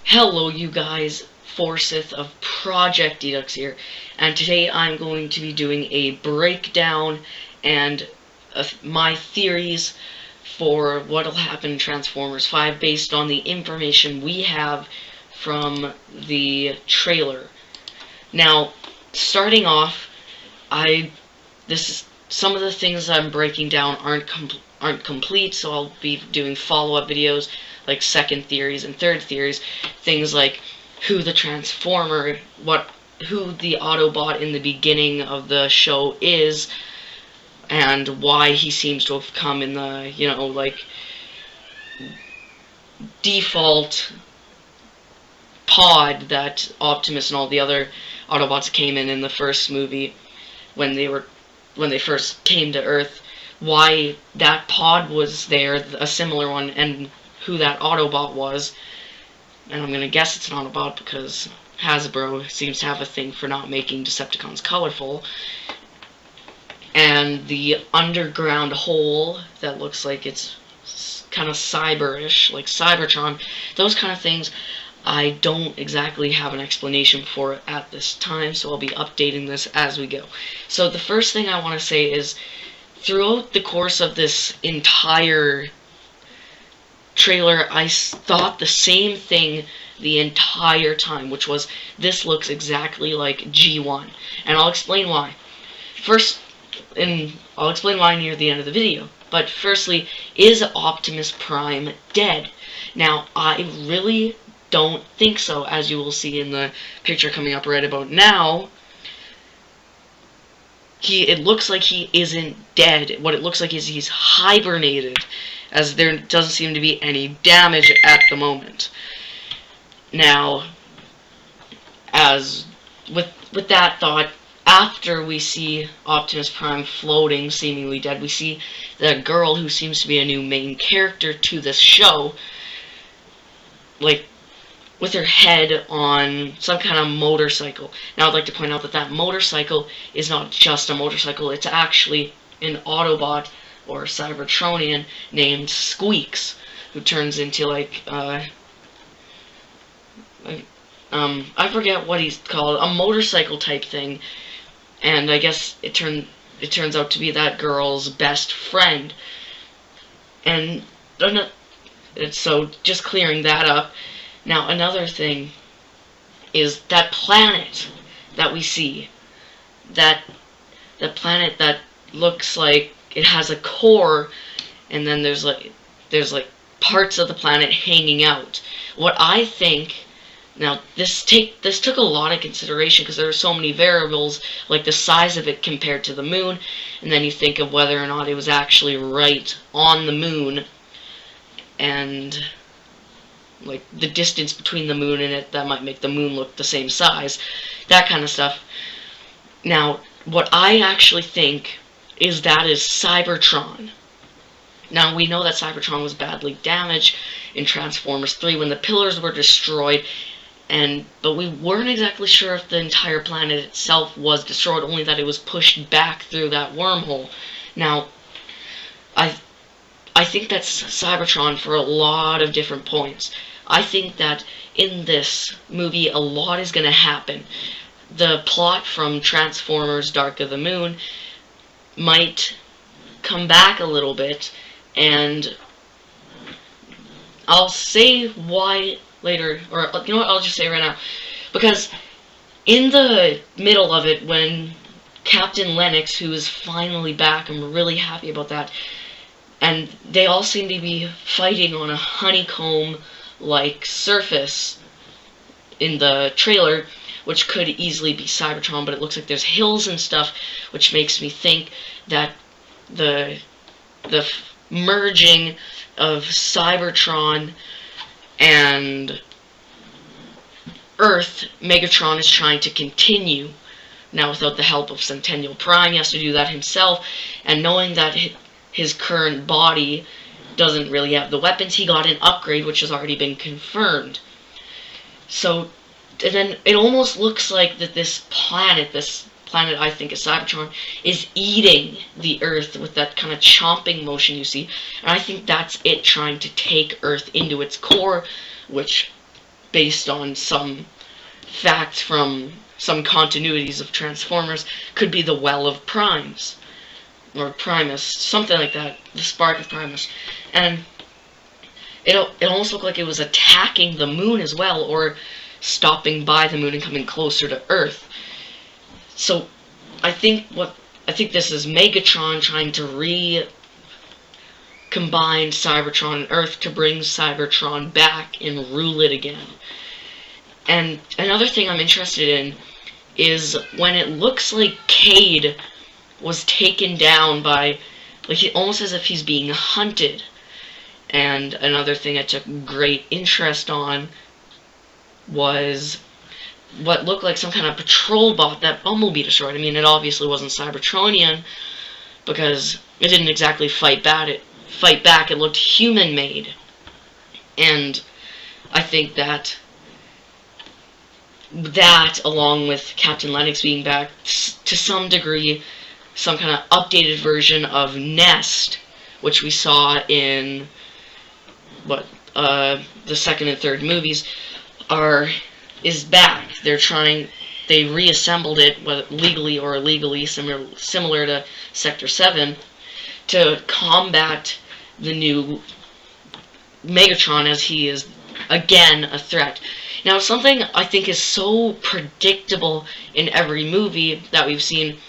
Hello you guys, Forsyth of Project Dedux here, and today I'm going to be doing a breakdown and my theories for what'll happen in Transformers 5 based on the information we have from the trailer. Now, starting off, some of the things I'm breaking down aren't complete, so I'll be doing follow-up videos like second theories and third theories, things like who the Transformer, who the Autobot in the beginning of the show is, and why he seems to have come in the, like, default pod that Optimus and all the other Autobots came in the first movie when they first came to Earth, why that pod was there, a similar one, and who that Autobot was. And I'm gonna guess it's an Autobot because Hasbro seems to have a thing for not making Decepticons colorful. And the underground hole that looks like it's kind of cyberish, like Cybertron, those kind of things. I don't exactly have an explanation for it at this time, so I'll be updating this as we go. So the first thing I want to say is, throughout the course of this entire trailer, I thought the same thing the entire time, which was, this looks exactly like G1. And I'll explain why. I'll explain why near the end of the video. But firstly, is Optimus Prime dead? Now, I really don't think so, as you will see in the picture coming up right about now. It looks like he isn't dead. What it looks like is he's hibernated, as there doesn't seem to be any damage at the moment. Now, as with that thought, after we see Optimus Prime floating, seemingly dead, we see the girl who seems to be a new main character to this show, like, with her head on some kind of motorcycle. Now, I'd like to point out that that motorcycle is not just a motorcycle, it's actually an Autobot or Cybertronian named Squeaks, who turns into, like, I forget what he's called, a motorcycle type thing, and I guess it turns out to be that girl's best friend. And so, just clearing that up. Now, another thing is that planet that we see, that planet that looks like it has a core, and then there's like parts of the planet hanging out. What I think, now this took a lot of consideration because there were so many variables, like the size of it compared to the moon, and then you think of whether or not it was actually right on the moon, and like the distance between the moon and it, that might make the moon look the same size, that kind of stuff. Now, what I actually think is that is Cybertron. Now, we know that Cybertron was badly damaged in Transformers 3 when the pillars were destroyed, but we weren't exactly sure if the entire planet itself was destroyed, only that it was pushed back through that wormhole. Now, I think that's Cybertron for a lot of different points. I think that in this movie, a lot is going to happen. The plot from Transformers Dark of the Moon might come back a little bit, and I'll say why later, or you know what, I'll just say right now. Because in the middle of it, when Captain Lennox, who is finally back, I'm really happy about that, and they all seem to be fighting on a honeycomb-like surface in the trailer, which could easily be Cybertron, but it looks like there's hills and stuff, which makes me think that the merging of Cybertron and Earth, Megatron is trying to continue. Now, without the help of Centennial Prime, he has to do that himself, and knowing that his current body doesn't really have the weapons, he got an upgrade, which has already been confirmed. So, and then it almost looks like that this planet I think is Cybertron, is eating the Earth with that kind of chomping motion you see, and I think that's it trying to take Earth into its core, which based on some facts from some continuities of Transformers, could be the Well of Primes, or Primus, something like that, the Spark of Primus. And it almost looked like it was attacking the moon as well, or stopping by the moon and coming closer to Earth. So I think this is Megatron trying to recombine Cybertron and Earth to bring Cybertron back and rule it again. And another thing I'm interested in is when it looks like Cade was taken down by, like, almost as if he's being hunted. And another thing I took great interest on was what looked like some kind of patrol bot that Bumblebee destroyed. I mean, it obviously wasn't Cybertronian, because it didn't exactly fight back. It looked human-made. And I think that along with Captain Lennox being back, to some degree, some kind of updated version of Nest, which we saw in the second and third movies, is back. They reassembled it, whether legally or illegally, similar to Sector 7, to combat the new Megatron, as he is again a threat. Now, something I think is so predictable in every movie that we've seen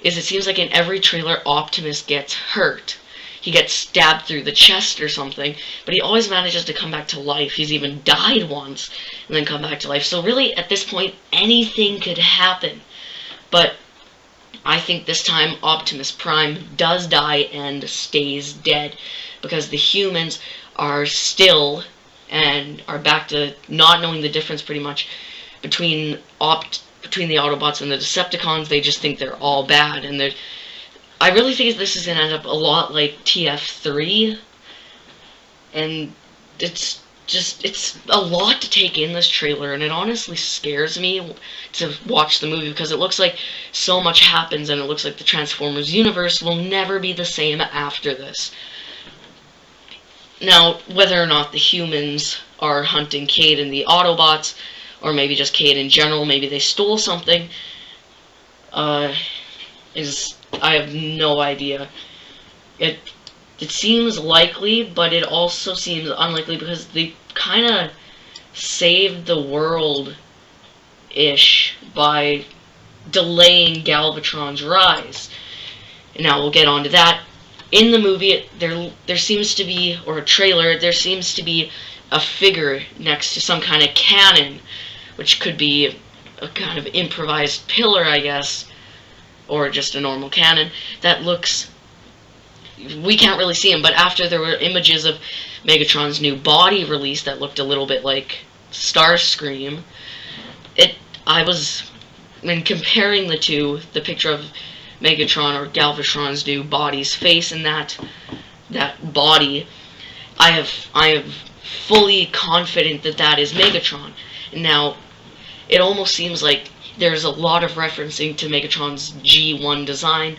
is it seems like in every trailer Optimus gets hurt. He gets stabbed through the chest or something, but he always manages to come back to life. He's even died once and then come back to life. So really, at this point, anything could happen. But I think this time Optimus Prime does die and stays dead, because the humans are still and are back to not knowing the difference pretty much between the Autobots and the Decepticons. They just think they're all bad, and I really think this is going to end up a lot like TF3, and it's a lot to take in, this trailer, and it honestly scares me to watch the movie, because it looks like so much happens, and it looks like the Transformers universe will never be the same after this. Now, whether or not the humans are hunting Cade and the Autobots, or maybe just Cade in general, maybe they stole something, I have no idea. It seems likely, but it also seems unlikely, because they kind of saved the world-ish by delaying Galvatron's rise. And now we'll get on to that. In the movie, there seems to be, or a trailer, there seems to be a figure next to some kind of cannon, which could be a kind of improvised pillar, I guess, or just a normal cannon, that looks, we can't really see him, but after there were images of Megatron's new body released that looked a little bit like Starscream, when comparing the two, the picture of Megatron or Galvatron's new body's face and that body, I am fully confident that is Megatron. And now, it almost seems like there's a lot of referencing to Megatron's G1 design,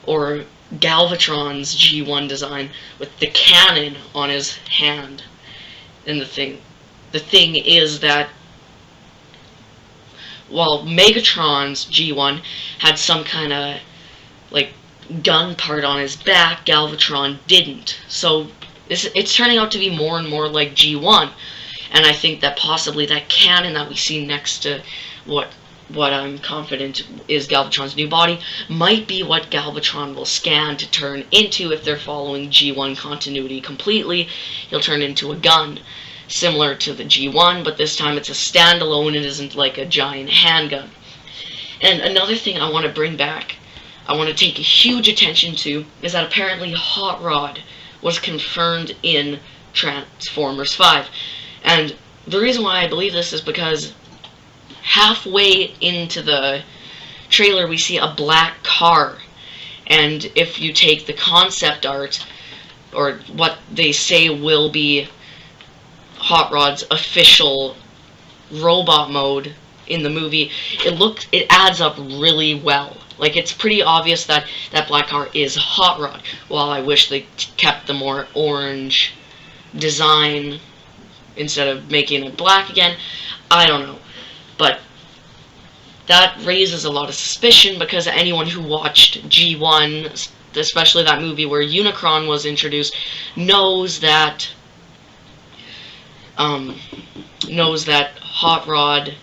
or Galvatron's G1 design, with the cannon on his hand. And the thing is that while Megatron's G1 had some kind of, like, gun part on his back, Galvatron didn't. So it's turning out to be more and more like G1. And I think that possibly that cannon that we see next to what I'm confident is Galvatron's new body might be what Galvatron will scan to turn into if they're following G1 continuity completely. He'll turn into a gun, similar to the G1, but this time it's a standalone. It isn't like a giant handgun. And another thing I want to bring back, I want to take a huge attention to, is that apparently Hot Rod was confirmed in Transformers 5. And the reason why I believe this is because halfway into the trailer we see a black car, and if you take the concept art, or what they say will be Hot Rod's official robot mode in the movie, it adds up really well. Like, it's pretty obvious that that black car is Hot Rod, while I wish they kept the more orange design instead of making it black again. I don't know. But that raises a lot of suspicion because anyone who watched G1, especially that movie where Unicron was introduced, knows that Hot Rod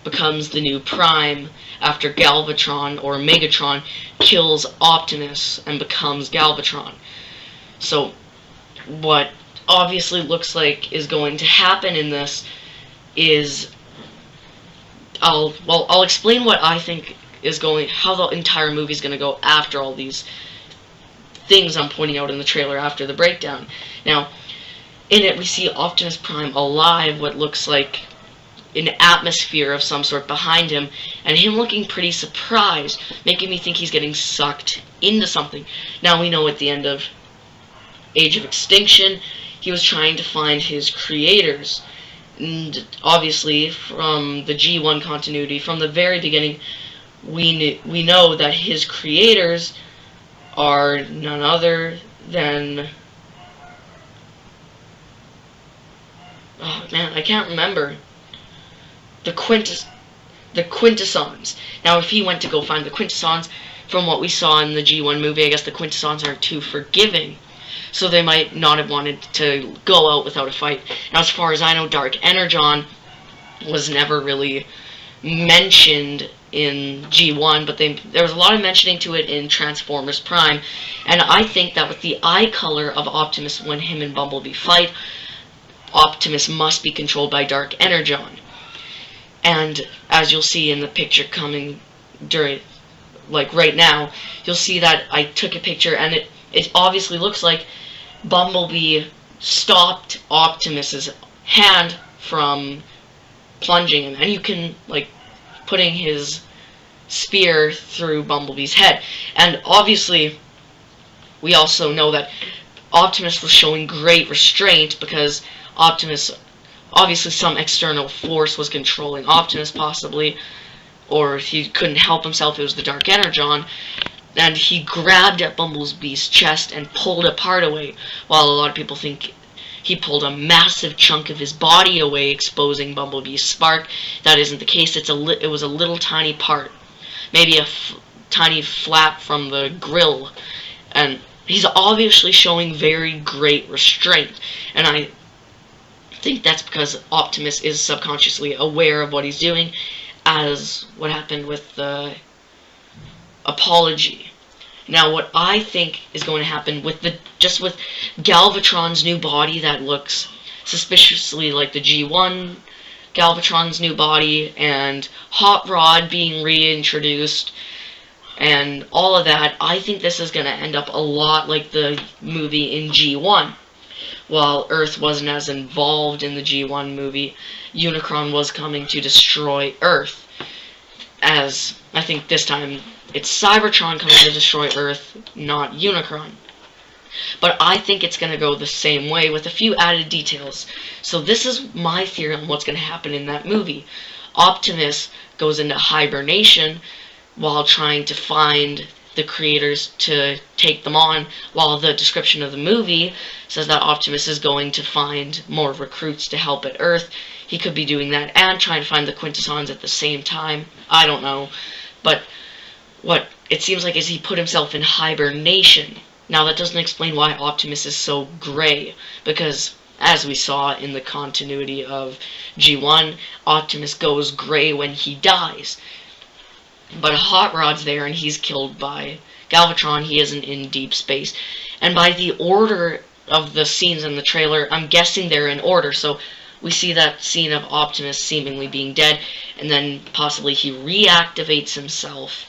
becomes the new Prime after Galvatron or Megatron kills Optimus and becomes Galvatron. So what obviously looks like is going to happen in this is I'll explain what I think is how the entire movie is going to go after all these things I'm pointing out in the trailer after the breakdown. Now, in it we see Optimus Prime alive, what looks like an atmosphere of some sort behind him, and him looking pretty surprised, making me think he's getting sucked into something. Now we know at the end of Age of Extinction, he was trying to find his creators. And obviously, from the G1 continuity, from the very beginning, we know that his creators are none other than... oh man, I can't remember. The Quintessons. Now, if he went to go find the Quintessons, from what we saw in the G1 movie, I guess the Quintessons are too forgiving. So they might not have wanted to go out without a fight. Now, as far as I know, Dark Energon was never really mentioned in G1, but there was a lot of mentioning to it in Transformers Prime, and I think that with the eye color of Optimus when him and Bumblebee fight, Optimus must be controlled by Dark Energon. And as you'll see in the picture coming during, like right now, you'll see that I took a picture, and it obviously looks like Bumblebee stopped Optimus's hand from plunging him, and you can, like, putting his spear through Bumblebee's head. And obviously, we also know that Optimus was showing great restraint because Optimus, obviously some external force was controlling Optimus possibly, or he couldn't help himself, it was the Dark Energon, and he grabbed at Bumblebee's chest and pulled a part away, while a lot of people think he pulled a massive chunk of his body away, exposing Bumblebee's spark. That isn't the case. It was a little tiny part, maybe a tiny flap from the grill, and he's obviously showing very great restraint, and I think that's because Optimus is subconsciously aware of what he's doing, as what happened with the apology. Now, what I think is going to happen with with Galvatron's new body that looks suspiciously like the G1 Galvatron's new body, and Hot Rod being reintroduced, and all of that, I think this is going to end up a lot like the movie in G1. While Earth wasn't as involved in the G1 movie, Unicron was coming to destroy Earth. As I think this time it's Cybertron coming to destroy Earth, not Unicron. But I think it's going to go the same way with a few added details. So this is my theory on what's going to happen in that movie. Optimus goes into hibernation while trying to find the creators to take them on, while the description of the movie says that Optimus is going to find more recruits to help at Earth. He could be doing that and trying to find the Quintessons at the same time. I don't know. But what it seems like is he put himself in hibernation. Now, that doesn't explain why Optimus is so gray, because as we saw in the continuity of G1, Optimus goes gray when he dies. But Hot Rod's there, and he's killed by Galvatron. He isn't in deep space. And by the order of the scenes in the trailer, I'm guessing they're in order. So we see that scene of Optimus seemingly being dead, and then possibly he reactivates himself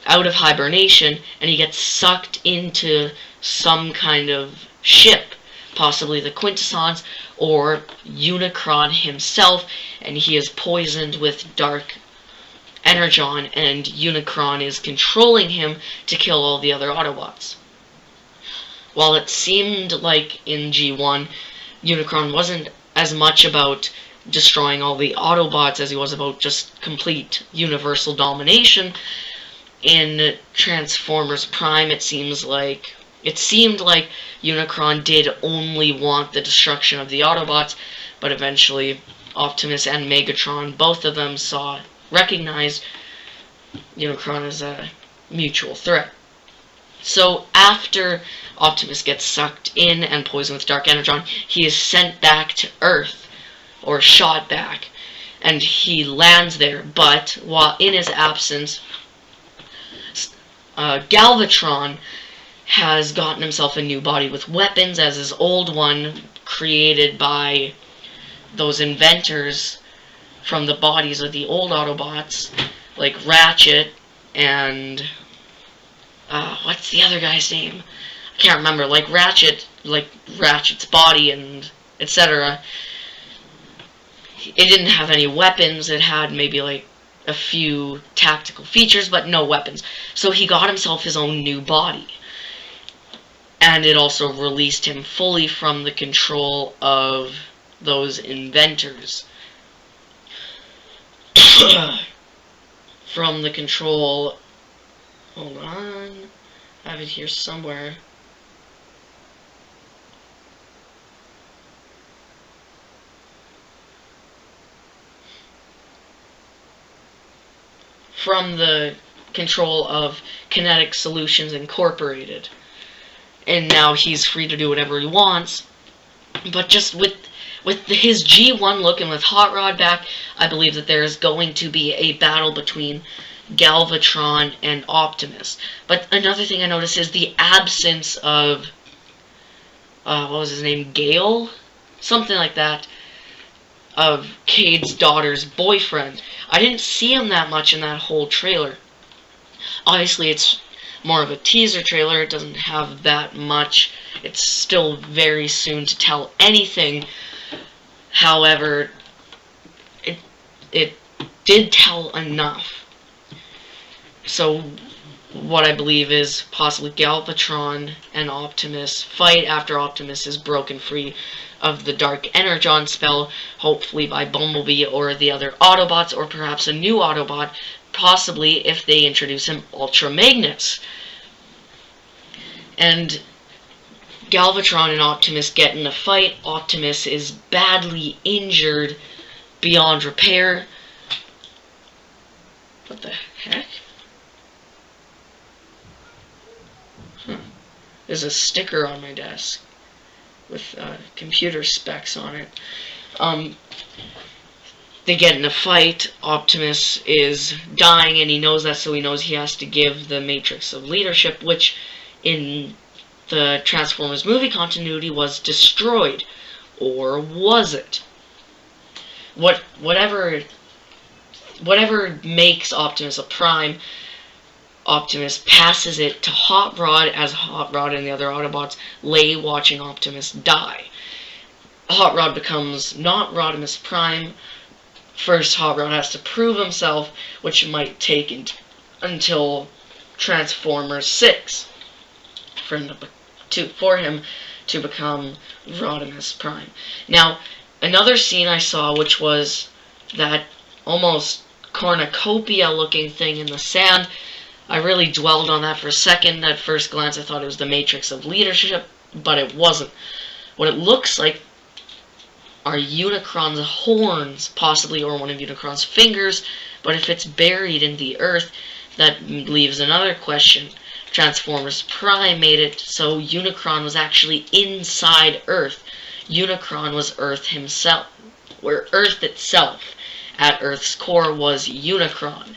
out of hibernation, and he gets sucked into some kind of ship, possibly the Quintessons or Unicron himself, and he is poisoned with Dark Energon, and Unicron is controlling him to kill all the other Autobots. While it seemed like in G1, Unicron wasn't as much about destroying all the Autobots as he was about just complete universal domination, in Transformers Prime it seems like It seemed like Unicron did only want the destruction of the Autobots, but eventually Optimus and Megatron, both of them recognized Unicron as a mutual threat. So after Optimus gets sucked in and poisoned with Dark Energon, he is sent back to Earth, or shot back, and he lands there. But while in his absence, Galvatron has gotten himself a new body with weapons, as his old one, created by those inventors from the bodies of the old Autobots, like Ratchet and what's the other guy's name? I can't remember. Like Ratchet's body and etc. It didn't have any weapons. It had maybe like a few tactical features, but no weapons. So he got himself his own new body. And it also released him fully from the control of those inventors. From the control... Hold on. I have it here somewhere. From the control of Kinetic Solutions Incorporated. And now he's free to do whatever he wants. But just with his G1 look and with Hot Rod back, I believe that there is going to be a battle between Galvatron and Optimus. But another thing I noticed is the absence of what was his name? Gale? Something like that. Of Cade's daughter's boyfriend. I didn't see him that much in that whole trailer. Obviously, it's more of a teaser trailer. It doesn't have that much. It's still very soon to tell anything. However, it did tell enough. So, what I believe is possibly Galvatron and Optimus fight after Optimus is broken free of the Dark Energon spell, hopefully by Bumblebee or the other Autobots, or perhaps a new Autobot, possibly if they introduce him Ultra Magnets. And Galvatron and Optimus get in a fight. Optimus is badly injured beyond repair. What the heck? There's a sticker on my desk with computer specs on it. They get in a fight. Optimus is dying and he knows that, so he knows he has to give the Matrix of Leadership, which in the Transformers movie continuity was destroyed. Or was it? Whatever makes Optimus a Prime, Optimus passes it to Hot Rod, as Hot Rod and the other Autobots lay watching Optimus die. Hot Rod becomes not Rodimus Prime. First, Hot Rod has to prove himself, which might take until Transformers 6 for him to become Rodimus Prime. Now, another scene I saw, which was that almost cornucopia-looking thing in the sand. I really dwelled on that for a second. At first glance, I thought it was the Matrix of Leadership, but it wasn't. What it looks like are Unicron's horns, possibly, or one of Unicron's fingers, but if it's buried in the earth, that leaves another question. Transformers Prime made it so Unicron was actually inside Earth. Unicron was Earth himself, where Earth itself, at Earth's core, was Unicron.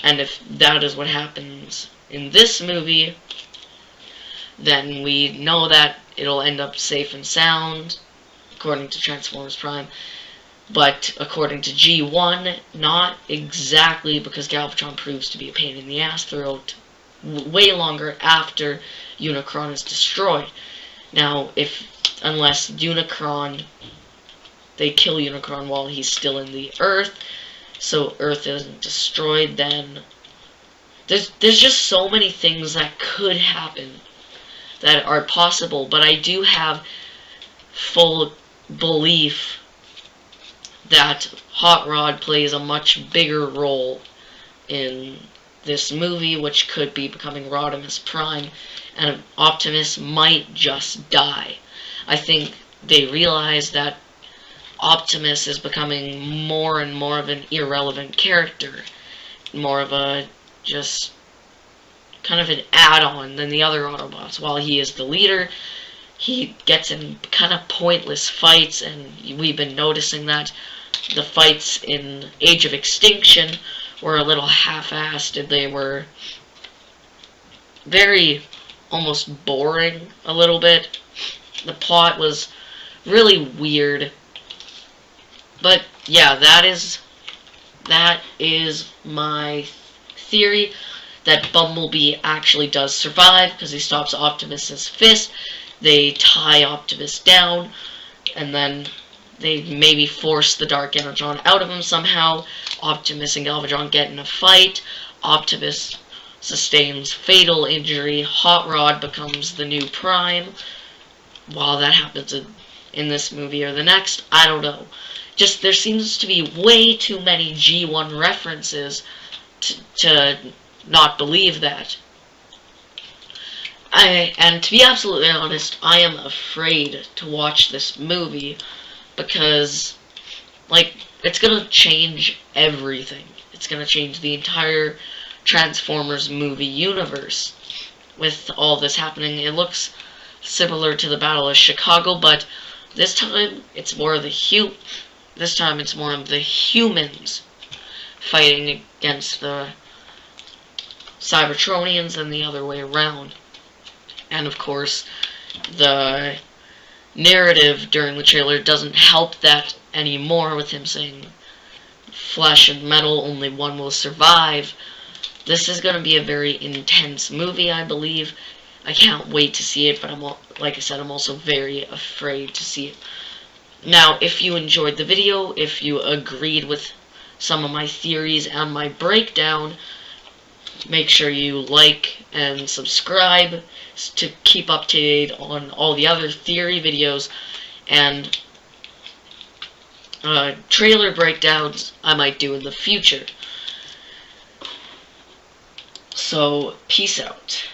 And if that is what happens in this movie, then we know that it'll end up safe and sound, according to Transformers Prime. But according to G1, not exactly, because Galvatron proves to be a pain in the ass throughout way longer after Unicron is destroyed. Now, unless Unicron, they kill Unicron while he's still in the Earth, so Earth isn't destroyed, then there's just so many things that could happen that are possible, but I do have full belief that Hot Rod plays a much bigger role in this movie, which could be becoming Rodimus Prime, and Optimus might just die. I think they realize that Optimus is becoming more and more of an irrelevant character, more of a just kind of an add-on than the other Autobots. While he is the leader, he gets in kind of pointless fights, and we've been noticing that the fights in Age of Extinction were a little half-assed, and they were very almost boring a little bit. The plot was really weird. But yeah, that is my theory, that Bumblebee actually does survive because he stops Optimus's fist. They tie Optimus down, and then they maybe force the Dark Energon out of him somehow. Optimus and Galvatron get in a fight. Optimus sustains fatal injury. Hot Rod becomes the new Prime. While that happens in this movie or the next, I don't know. Just, there seems to be way too many G1 references to not believe that. And to be absolutely honest, I am afraid to watch this movie because, like, it's gonna change everything. It's gonna change the entire Transformers movie universe with all this happening. It looks similar to the Battle of Chicago, but this time it's more of the humans fighting against the Cybertronians and the other way around. And of course, the narrative during the trailer doesn't help that anymore, with him saying flesh and metal, only one will survive. This is going to be a very intense movie, I believe. I can't wait to see it, but like I said, I'm also very afraid to see it. Now, if you enjoyed the video, if you agreed with some of my theories and my breakdown, make sure you like and subscribe to keep up to date on all the other theory videos and trailer breakdowns I might do in the future. So, peace out.